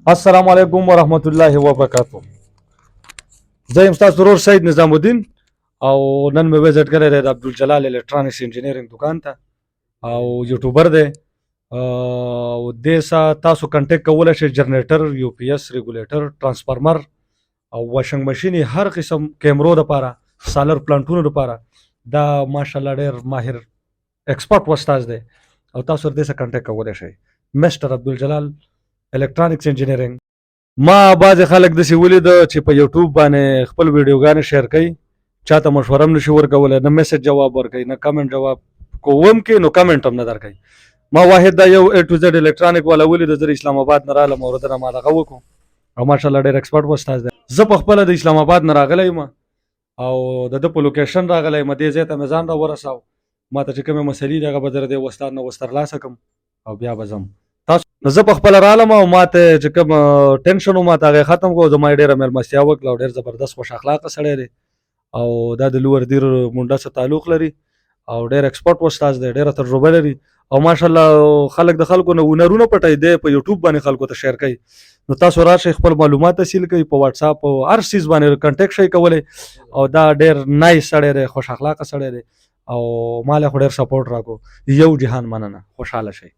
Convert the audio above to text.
السلام علیکم ورحمت الله وبرکاتو. زه یم ستاسو ورور سید نظام الدین او نن مې وزټ کړی دی د عبدالجلال الکترانکس انجینرینګ دکان ته او یوټیوبر دی. او دې سره تاسو کنټیکټ کولی شئ جنریټر، یو پی ایس، ریګولیټر، ترانسفارمر او واشنګ ماشین، هر قسم کیمرو دپاره، سالر پلانټونو دپاره دا ماشاءالله ډېر ماهر ایکسپرټ استاد دی او تاسو دې سره کنټیکټ کولی شئ. مسټر عبدالجلال الکترانکس انجینرینګ. ما بعضې خلک داسې ولیده چې په یوټیوب باندې خپل ویډیوګانې شیر کوي، چاته مشوره هم نشي ورکولی، نه میسج جواب ورکوي، نه کمنټ جواب کوم کې، نو کمنټ هم نه درکوي. ما واحد دا یو A to Z الکترانیک والا ولیده، زه د اسلام آباد نه رالم او دنه ما دغه وکړو او ماشاءالله ډېر ایکسپرټ استاد دی. زه په خپله د اسلام آباد نه راغلی یم او د ده په لوکیشن راغلی یم، دې ځای ته مې ځان راورساو. ما ته چې کومې مسلې دي هغه به د دې استاد نه ورترلاسه کړم او بیا به ځم. نو زه په خپله رالم او ما ته چې کوم ټینشن و ما ته هغه ختم کړو. زما یې ډېره مېلمستیا وکړه او ډېر زبردست خوش اخلاقه سړی دی او دا د لور دیر مونډه سره تعلق لري او ډېر ایکسپرټ استاد دی، ډېره تجربه لري او ماشاءالله خلک د خلکو نه هنرونه پټوي دی په یوټیوب باندې خلکو ته شیر کوي. نو تاسو راشئ خپل معلومات حاصل کړئ په واتساپ او هر څیز باندې کنټیکټ شئ کولی او دا ډېر نایس سړی دی، خوش اخلاقه سړی دی او ما له خو ډېر سپورټ راکړو. یو جهان مننه، خوشحاله شئ.